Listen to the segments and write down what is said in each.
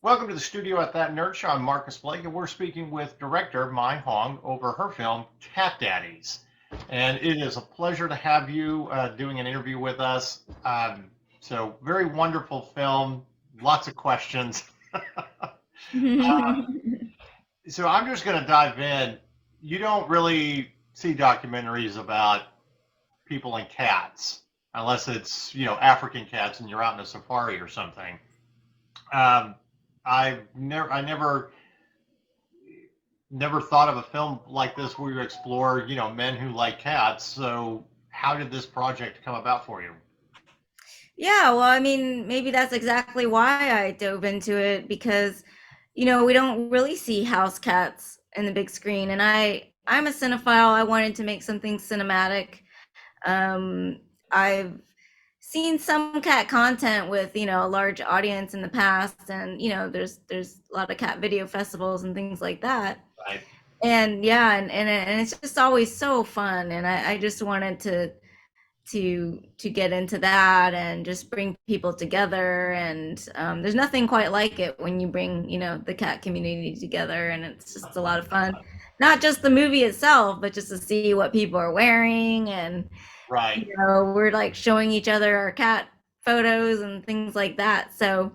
Welcome to the studio at That Nerd Show. I'm Marcus Blake, and we're speaking with director Mye Hoang over her film Cat Daddies. And it is a pleasure to have you doing an interview with us. So, very wonderful film, lots of questions. So, I'm just going to dive in. You don't really see documentaries about people and cats, unless it's, African cats and you're out in a safari or something. Um, I never thought of a film like this where you explore, men who like cats. So how did this project come about for you? Yeah, well, I mean, maybe that's exactly why I dove into it because, we don't really see house cats in the big screen, and I'm a cinephile. I wanted to make something cinematic. I've seen some cat content with, a large audience in the past, and there's a lot of cat video festivals and things like that. Right. And yeah, and it's just always so fun, and I just wanted to get into that and just bring people together. And there's nothing quite like it when you bring the cat community together, and it's just a lot of fun, not just the movie itself, but just to see what people are wearing. And Right. we're like showing each other our cat photos and things like that. So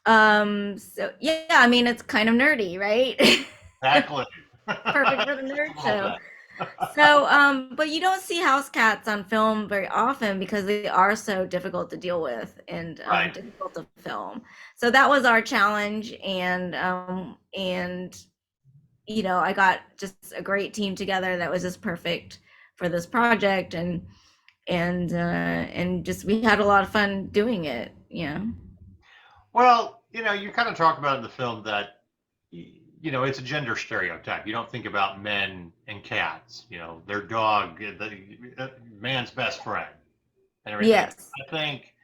yeah, I mean, it's kind of nerdy, right? Exactly. Perfect for the Just a nerd little show. bit. But you don't see house cats on film very often because they are so difficult to deal with and Right. difficult to film. So that was our challenge, and I got just a great team together that was just perfect for this project, and just we had a lot of fun doing it. Yeah. Well, you kind of talk about in the film that, it's a gender stereotype. You don't think about men and cats, their dog, the man's best friend and everything. Yes. I think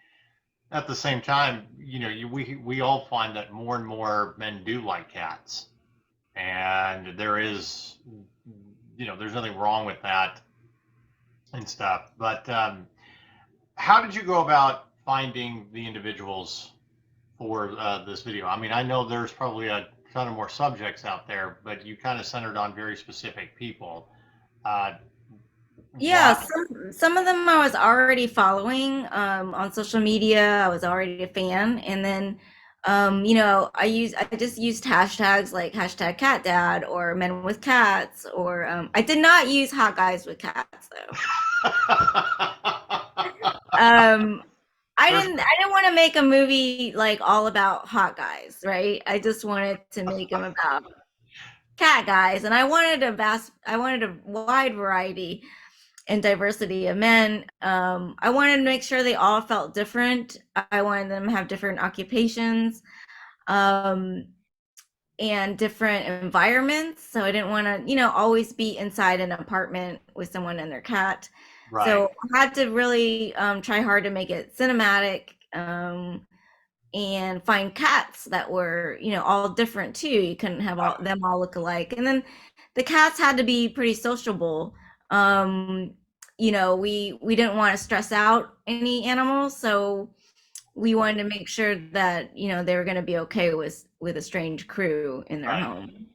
at the same time, we all find that more and more men do like cats, and there's nothing wrong with that and stuff. But how did you go about finding the individuals for this video? I mean, I know there's probably a ton of more subjects out there, but you kind of centered on very specific people. Uh, Yeah, why? some of them I was already following on social media. I was already a fan, and then I just used hashtags like hashtag cat dad or men with cats, or I did not use hot guys with cats though. Um, There's I didn't want to make a movie like all about hot guys, right? I just wanted to make them about cat guys, and I wanted a wide variety and diversity of men. I wanted to make sure they all felt different. I wanted them to have different occupations, um, and different environments. So I didn't want to, always be inside an apartment with someone and their cat. right, So I had to really try hard to make it cinematic, and find cats that were, all different too. You couldn't have them all look alike. And then the cats had to be pretty sociable. Um, we didn't want to stress out any animals, so we wanted to make sure that they were going to be okay with a strange crew in their right. home.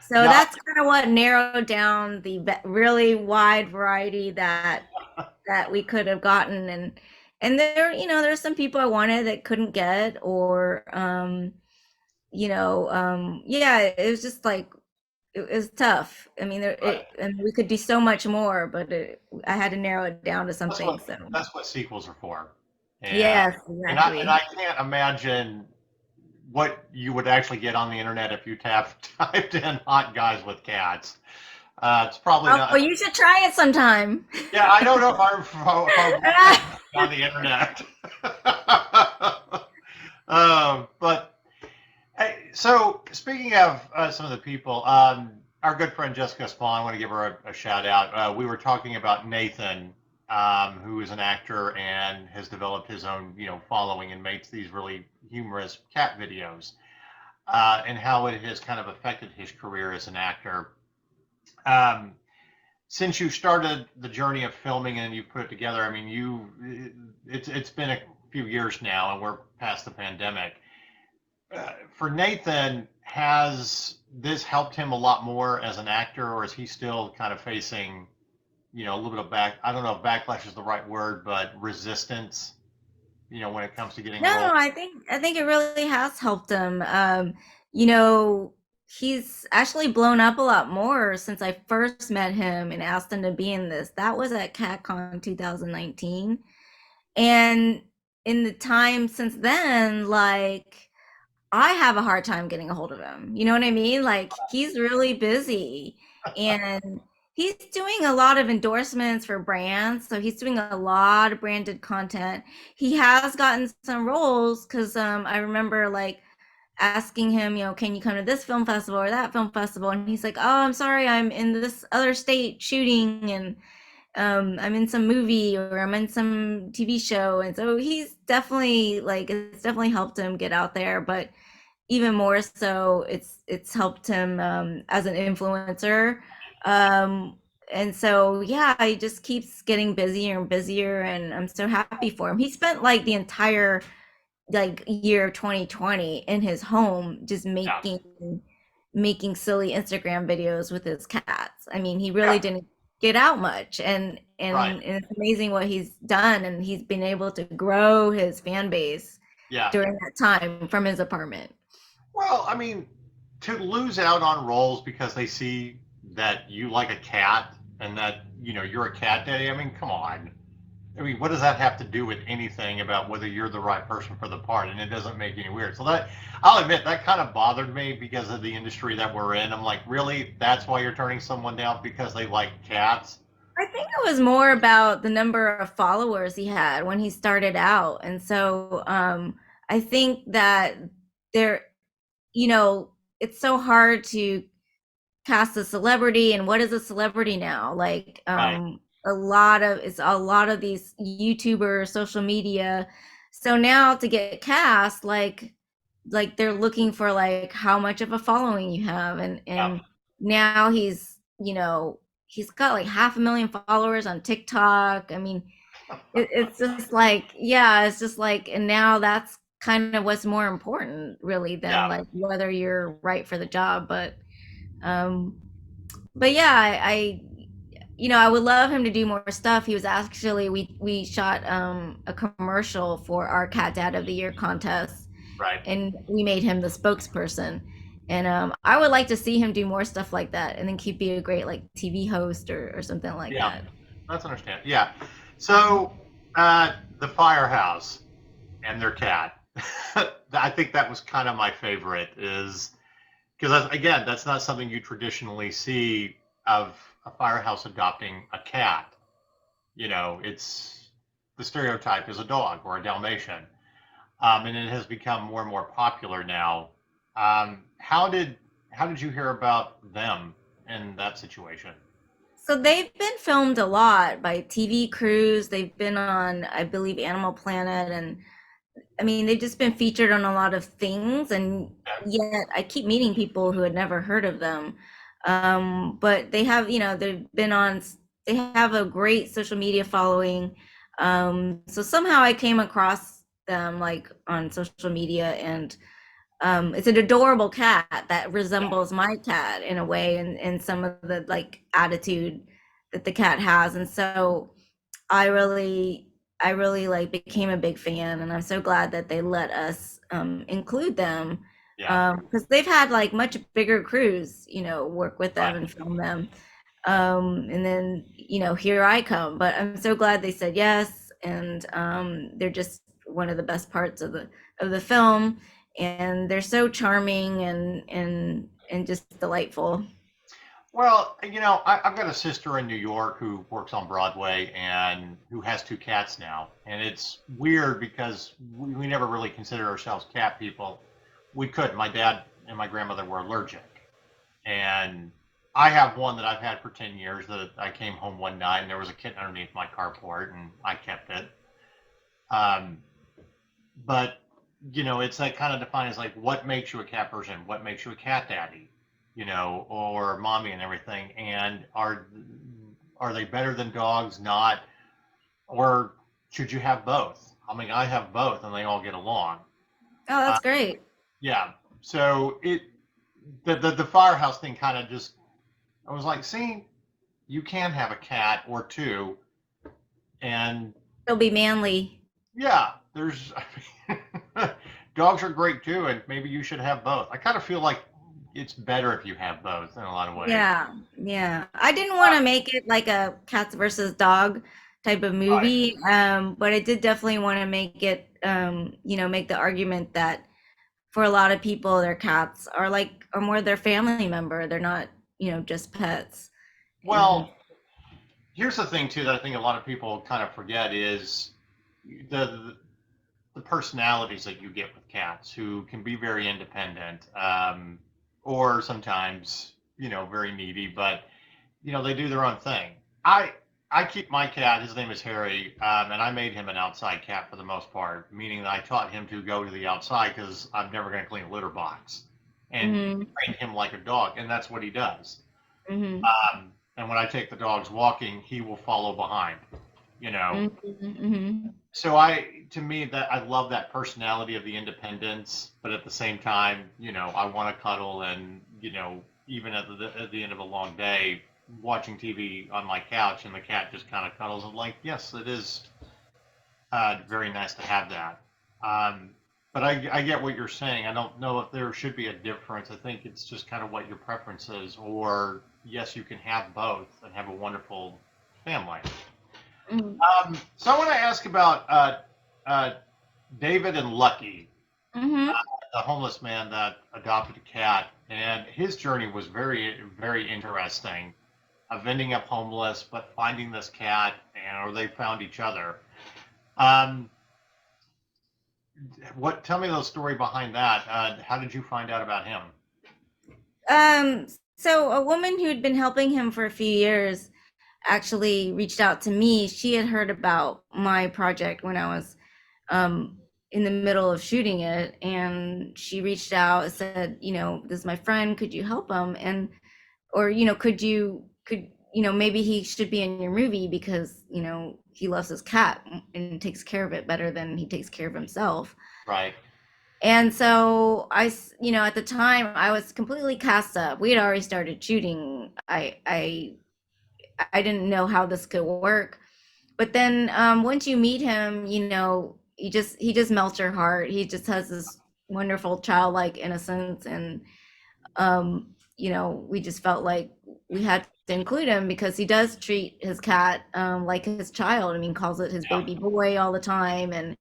So Yeah, that's kind of what narrowed down the really wide variety that we could have gotten. And there, there's some people I wanted that couldn't get, or yeah, it was just like it was tough. I mean, right. and we could do so much more, but I had to narrow it down to That's something. what So that's what sequels are for. And yes, and I exactly. can't imagine what you would actually get on the internet if you typed in hot guys with cats. It's probably Oh, not. you should try it sometime. Yeah, I don't know if I want that on the internet. But hey, so speaking of some of the people, our good friend Jessica Spawn, I want to give her a shout out. We were talking about Nathan, who is an actor and has developed his own, following and makes these really humorous cat videos, and how it has kind of affected his career as an actor. Um, since you started the journey of filming and you put it together, I mean, it's been a few years now, and we're past the pandemic. for Nathan, has this helped him a lot more as an actor, or is he still kind of facing, a little bit of I don't know if backlash is the right word, but resistance, when it comes to getting No, roles? I think it really has helped him. You know, he's actually blown up a lot more since I first met him and asked him to be in this. That was at CatCon 2019. And in the time since then, like I have a hard time getting a hold of him. You know what I mean? Like he's really busy and he's doing a lot of endorsements for brands. So he's doing a lot of branded content. He has gotten some roles because I remember like asking him, can you come to this film festival or that film festival? And he's like, oh, I'm sorry, I'm in this other state shooting and I'm in some movie or I'm in some TV show. And so he's definitely like, it's definitely helped him get out there. But even more so it's helped him as an influencer, um and so yeah, he just keeps getting busier and busier and I'm so happy for him. He spent like the entire like year of 2020 in his home just Yeah, making silly Instagram videos with his cats. I mean, he really yeah, didn't get out much right, and it's amazing what he's done and he's been able to grow his fan base yeah. during that time from his apartment. Well, I mean, to lose out on roles because they see that you like a cat and that you're a cat daddy. I mean, come on. I mean, what does that have to do with anything about whether you're the right person for the part? And it doesn't make any weird. So that, I'll admit, that kind of bothered me because of the industry that we're in. I'm like, really? That's why you're turning someone down because they like cats? I think it was more about the number of followers he had when he started out. And so I think that there, it's so hard to cast a celebrity and what is a celebrity now? Like Right. a lot of these YouTubers, social media. So now to get cast, like they're looking for like how much of a following you have Yeah. and now he's got like 500,000 followers on TikTok. I mean, it's just like, yeah, it's just like, and now that's kind of what's more important really than Yeah. like whether you're right for the job. Um but yeah, I would love him to do more stuff. He was actually we shot a commercial for our Cat Dad of the Year contest Right. and we made him the spokesperson. And I would like to see him do more stuff like that and then keep be a great like TV host or something like Yeah. that. That's understand. Yeah. So, the firehouse and their cat. I think that was kind of my favorite is because again, that's not something you traditionally see of a firehouse adopting a cat. It's the stereotype is a dog or a Dalmatian, and it has become more and more popular now. How did you hear about them in that situation? So they've been filmed a lot by TV crews. They've been on, I believe, Animal Planet, and I mean, they've just been featured on a lot of things. And Okay. yet, I keep meeting people who had never heard of them. But they have, they've been on. They have a great social media following. So somehow I came across them like on social media, and it's an adorable cat that Yeah. resembles my cat in a way and some of the like attitude that the cat has. And so I really like became a big fan and I'm so glad that they let us include them Yeah. because they've had like much bigger crews, work with them Right. and film them. And then, here I come, but I'm so glad they said yes. And they're just one of the best parts of the film. And they're so charming and just delightful. Well, I've got a sister in New York who works on Broadway and who has two cats now. And it's weird because we never really considered ourselves cat people. We couldn't. My dad and my grandmother were allergic. And I have one that I've had for 10 years that I came home one night and there was a kitten underneath my carport and I kept it. Um, but it's that kind of defined as like what makes you a cat person, what makes you a cat daddy, or mommy and everything. And are they better than dogs? Not, or should you have both? I mean, I have both, and they all get along. Oh, Uh, that's great. yeah. So the firehouse thing kind of just, I was like, see, you can have a cat or two, and It'll be manly. yeah, there's dogs are great too, and maybe you should have both. I kind of feel like it's better if you have both in a lot of ways. Yeah, yeah. I didn't want to make it like a cats versus dog type of Right. movie, but I did definitely want to make it, make the argument that for a lot of people, their cats are more their family member. They're not, just pets. And Well, here's the thing too that I think a lot of people kind of forget is the the personalities that you get with cats who can be very independent, or sometimes very needy, but they do their own thing. I keep my cat. His name is Harry, and I made him an outside cat for the most part, meaning that I taught him to go to the outside because I'm never going to clean a litter box, and hmm train him like a dog, and that's what he does. hmm And when I take the dogs walking, he will follow behind. You know, hmm hmm so to me, that I love that personality of the independence, but at the same time, I want to cuddle, and even at the end of a long day, watching TV on my couch, and the cat just kind of cuddles. I'm like, yes, it is very nice to have that. Um, but I get what you're saying. I don't know if there should be a difference. I think it's just kind of what your preference is, or yes, you can have both and have a wonderful family. hmm So I want to ask about uh, David and Lucky, hmm the homeless man that adopted a cat, and his journey was very, very interesting. Of ending up homeless, but finding this cat, or they found each other. Um, Tell me the story behind that. How did you find out about him? Um, so a woman who'd been helping him for a few years actually reached out to me. She had heard about my project when I was um, in the middle of shooting it, and she reached out and said, this is my friend. Could you help him? And or could maybe he should be in your movie because he loves his cat and takes care of it better than he takes care of himself. Right. And so at the time I was completely cast up. We had already started shooting. I didn't know how this could work. But then once you meet him, he just melts your heart. He just has this wonderful childlike innocence, and we just felt like we had to include him because he does treat his cat like his child. I mean, calls it his Yeah. baby boy all the time, and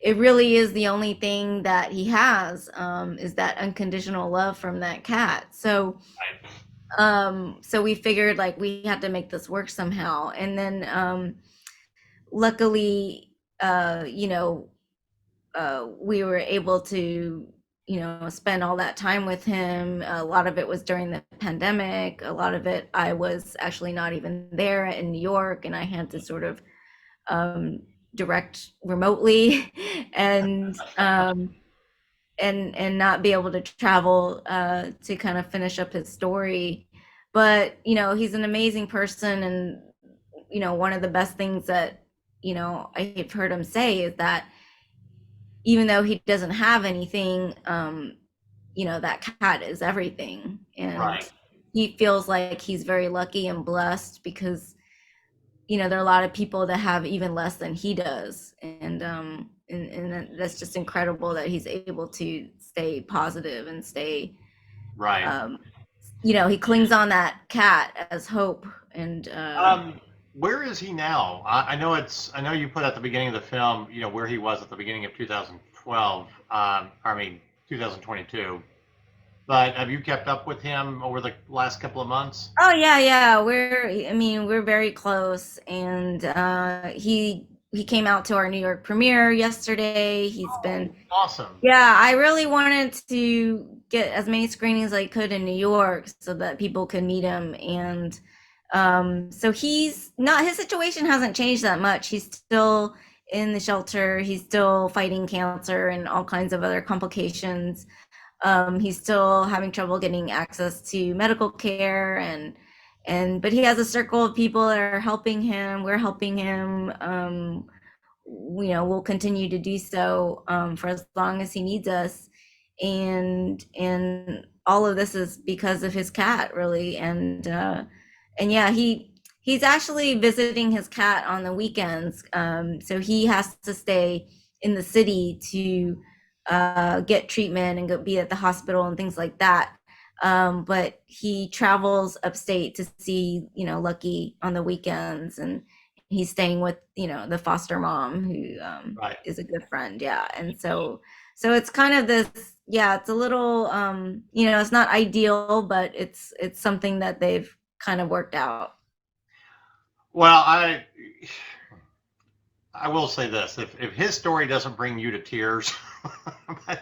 it really is the only thing that he has, is that unconditional love from that cat. So Right. so we figured like we had to make this work somehow, and then luckily we were able to spend all that time with him. A lot of it was during the pandemic. A lot of it I was actually not even there in New York, and I had to sort of um, direct remotely and not be able to travel to kind of finish up his story. But he's an amazing person, and one of the best things that I've heard him say is that even though he doesn't have anything, that cat is everything. And Right. he feels like he's very lucky and blessed because, there are a lot of people that have even less than he does. And that's just incredible that he's able to stay positive and stay, Right. um, he clings on that cat as hope. And Um, where is he now? I know I know you put at the beginning of the film, where he was at the beginning of 2012. I mean 2022. But have you kept up with him over the last couple of months? Oh yeah, yeah. We're very close, and he came out to our New York premiere yesterday. He's Oh, been awesome. Yeah, I really wanted to get as many screenings as I could in New York so that people could meet him. And so he's not his situation hasn't changed that much. He's still in the shelter. He's still fighting cancer and all kinds of other complications. He's still having trouble getting access to medical care, but he has a circle of people that are helping him. We're helping him. We'll continue to do so for as long as he needs us. and all of this is because of his cat, really. And yeah, he's actually visiting his cat on the weekends, so he has to stay in the city to get treatment and go be at the hospital and things like that. But he travels upstate to see, Lucky on the weekends, and he's staying with, the foster mom who Right. is a good friend. Yeah. And so it's kind of this, yeah, it's a little, it's not ideal, but it's something that they've kind of worked out. Well, I will say this: if his story doesn't bring you to tears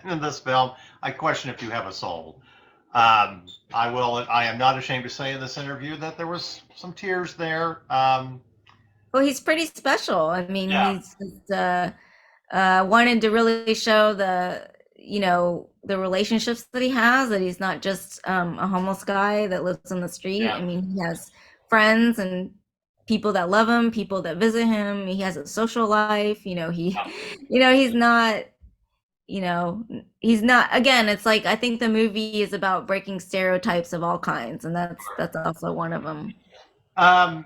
in this film, I question if you have a soul. I will. I am not ashamed to say in this interview that there was some tears there. Well, he's pretty special. I mean, Yeah, he's just wanted to really show the relationships that he has, that he's not just a homeless guy that lives on the street. yeah, I mean, he has friends and people that love him, people that visit him. He has a social life. yeah. He's not, you know, he's not, again, it's like, I think the movie is about breaking stereotypes of all kinds, and that's also one of them. Um,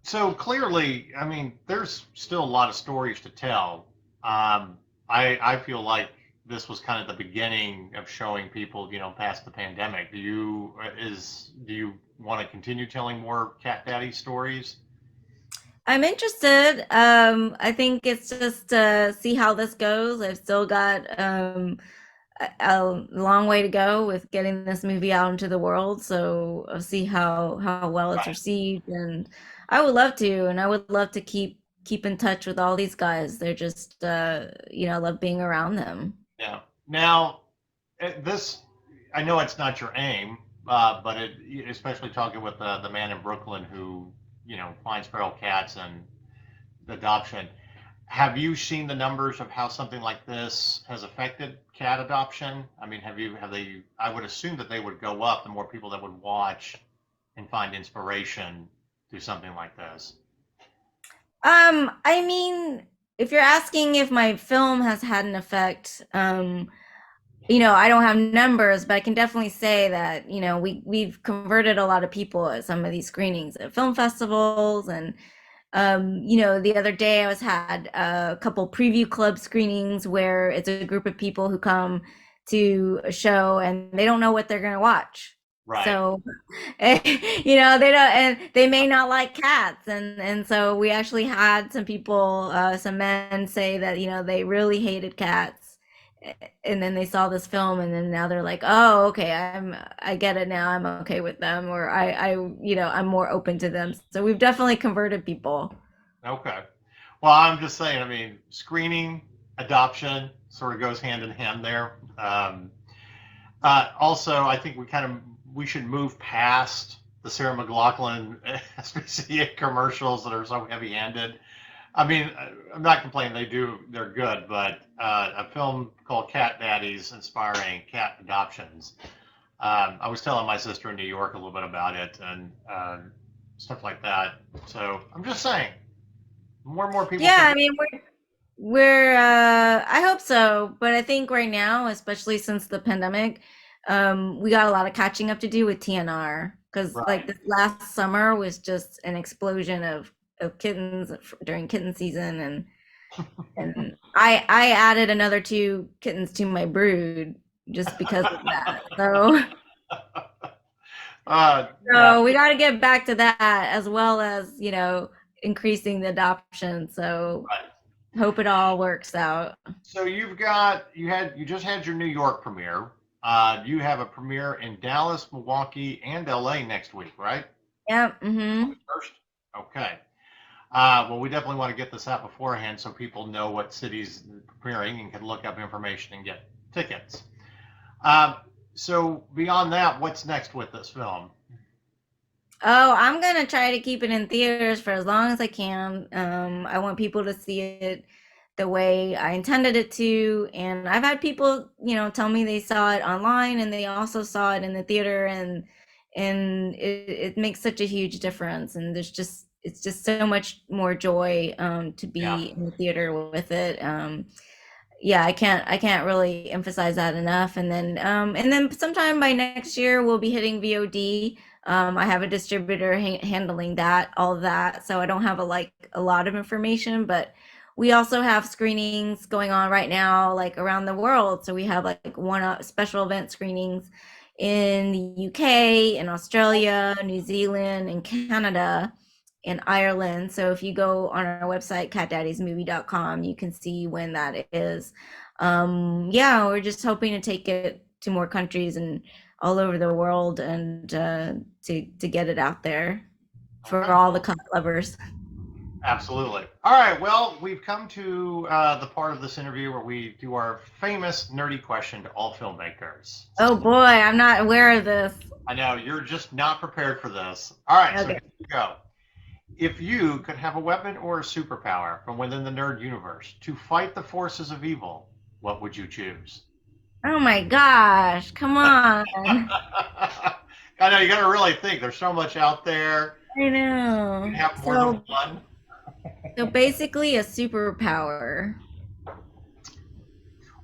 so clearly, I mean, there's still a lot of stories to tell. I feel like this was kind of the beginning of showing people, past the pandemic. Do you want to continue telling more Cat Daddy stories? I'm interested. I think it's just see how this goes. I've still got a long way to go with getting this movie out into the world. So I'll see how well it's Right. received, and I would love to, and I would love to keep in touch with all these guys. They're just I love being around them. Yeah. Now, this, I know it's not your aim, but especially talking with the man in Brooklyn who, finds feral cats and adoption. Have you seen the numbers of how something like this has affected cat adoption? I mean, have they, I would assume that they would go up the more people that would watch and find inspiration through something like this. I mean, if you're asking if my film has had an effect, I don't have numbers, but I can definitely say that, we've converted a lot of people at some of these screenings at film festivals. And the other day I was had a couple preview club screenings where it's a group of people who come to a show and they don't know what they're going to watch. Right. So, they don't, and they may not like cats. And so we actually had some people, some men say that, they really hated cats. And then they saw this film, and then now they're like, oh, okay, I get it now. I'm okay with them, or I'm more open to them. So we've definitely converted people. Okay. Well, I'm just saying, I mean, screening, adoption sort of goes hand in hand there. Also, I think we should move past the Sarah McLachlan SPCA commercials that are so heavy-handed. I mean, I'm not complaining; they're good. But a film called Cat Daddies, inspiring cat adoptions. I was telling my sister in New York a little bit about it and stuff like that. So I'm just saying, more and more people Yeah, should. I mean, we're I hope so, but I think right now, especially since the pandemic, we got a lot of catching up to do with TNR, because like Right. this last summer was just an explosion of kittens during kitten season. And I added another two kittens to my brood just because of that. So Yeah. so we got to get back to that, as well as, increasing the adoption. So Right. hope it all works out. So you just had your New York premiere. You have a premiere in Dallas, Milwaukee, and LA next week, right? Yep. Mm-hmm. First. Okay. Well, we definitely want to get this out beforehand so people know what cities premiering and can look up information and get tickets. Um, so beyond that, what's next with this film? Oh, I'm gonna try to keep it in theaters for as long as I can. I want people to see it the way I intended it to, and I've had people, tell me they saw it online and they also saw it in the theater, and it makes such a huge difference. And it's just so much more joy to Yeah. be in the theater with it. yeah, I can't really emphasize that enough. And then sometime by next year we'll be hitting VOD. I have a distributor handling that, all of that, so I don't have a lot of information, but we also have screenings going on right now, like around the world. So we have like one special event screenings in the UK, in Australia, New Zealand, and Canada, in Ireland. So if you go on our website, catdaddiesmovie.com, you can see when that is. Yeah, we're just hoping to take it to more countries and all over the world, and to get it out there for Okay. all the cat lovers. Absolutely. All right. Well, we've come to the part of this interview where we do our famous nerdy question to all filmmakers. So Oh boy, I'm not aware of this. I know you're just not prepared for this. All right. So Okay. here we go. If you could have a weapon or a superpower from within the nerd universe to fight the forces of evil, what would you choose? Oh my gosh, come on. I know you got to really think. There's so much out there. I You can know. have more than one, So basically a superpower.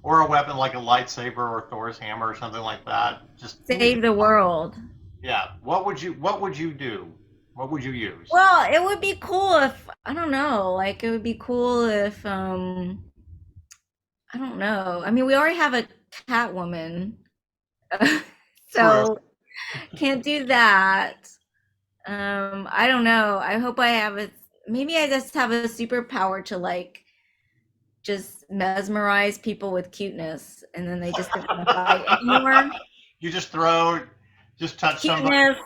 or a weapon like a lightsaber or Thor's hammer or something like that. Just anything. Save the world. Yeah. What would you do? What would you use? Well, it would be cool if, I don't know, like it would be cool if I don't know. I mean, we already have a Catwoman. True. So can't do that. I don't know. I hope I have a, maybe I just have a superpower to like just mesmerize people with cuteness, and then they just don't want to fight anymore. You just touch somebody, Cuteness.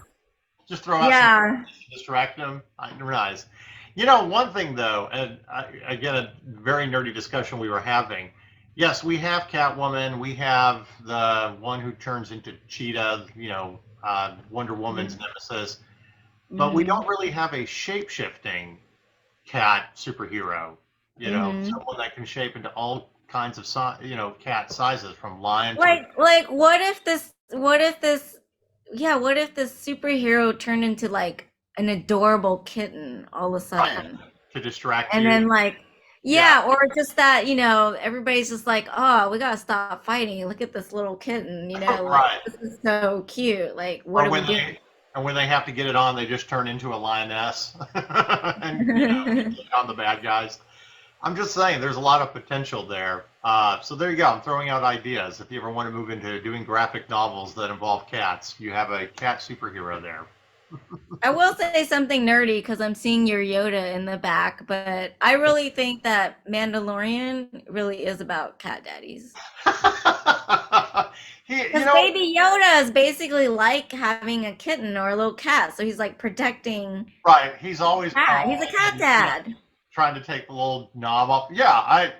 just throw out some Yeah. distract them. I realize. You know, one thing though, and again, a very nerdy discussion we were having. Yes, we have Catwoman. We have the one who turns into Cheetah. Wonder Woman's nemesis. But we Hmm. don't really have a shape shifting cat superhero. Hmm. Someone that can shape into all kinds of cat sizes from lion to a Like what if this yeah, what if this superhero turned into like an adorable kitten all of a lion sudden? to distract And you. then like, Yeah, yeah, or just that, everybody's just like, oh, we gotta stop fighting. Look at this little kitten, like right. this is so cute. Like, what Or are we when doing? they and when they have to get it on, they just turn into a lioness and take on the bad guys. I'm just saying, there's a lot of potential there. So there you go. I'm throwing out ideas. If you ever want to move into doing graphic novels that involve cats, you have a cat superhero there. I will say something nerdy because I'm seeing your Yoda in the back, but I really think that Mandalorian really is about cat daddies. he, you Because know, Baby Yoda is basically like having a kitten or a little cat, so he's like protecting right? He's always cat. He's calm a cat and dad. trying to take the little knob off. Yeah,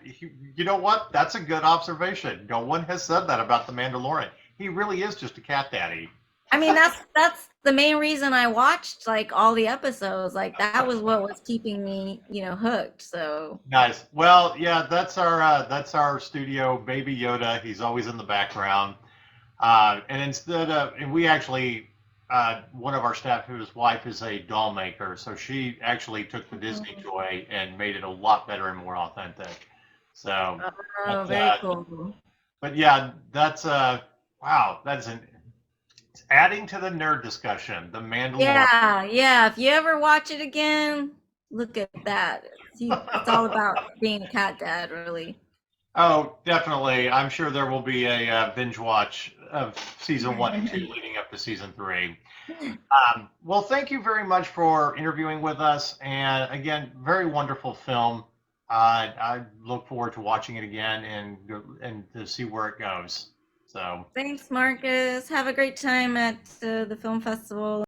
you know what? That's a good observation. No one has said that about the Mandalorian. He really is just a cat daddy. I mean, that's the main reason I watched like all the episodes. Like that was what was keeping me, hooked. So Nice. Well, yeah, that's our studio baby Yoda. He's always in the background. And we actually, one of our staff, whose wife is a doll maker, so she actually took the Disney toy and made it a lot better and more authentic. So, oh, but, very cool. but yeah, that's wow, it's adding to the nerd discussion. The Mandalorian. Yeah, yeah. If you ever watch it again, look at that. See, it's all about being a cat dad, really. Oh, definitely. I'm sure there will be a binge watch of season one and two leading up to season three. Well, thank you very much for interviewing with us. And again, very wonderful film. I look forward to watching it again and to see where it goes. So. Thanks, Marcus. Have a great time at the film festival.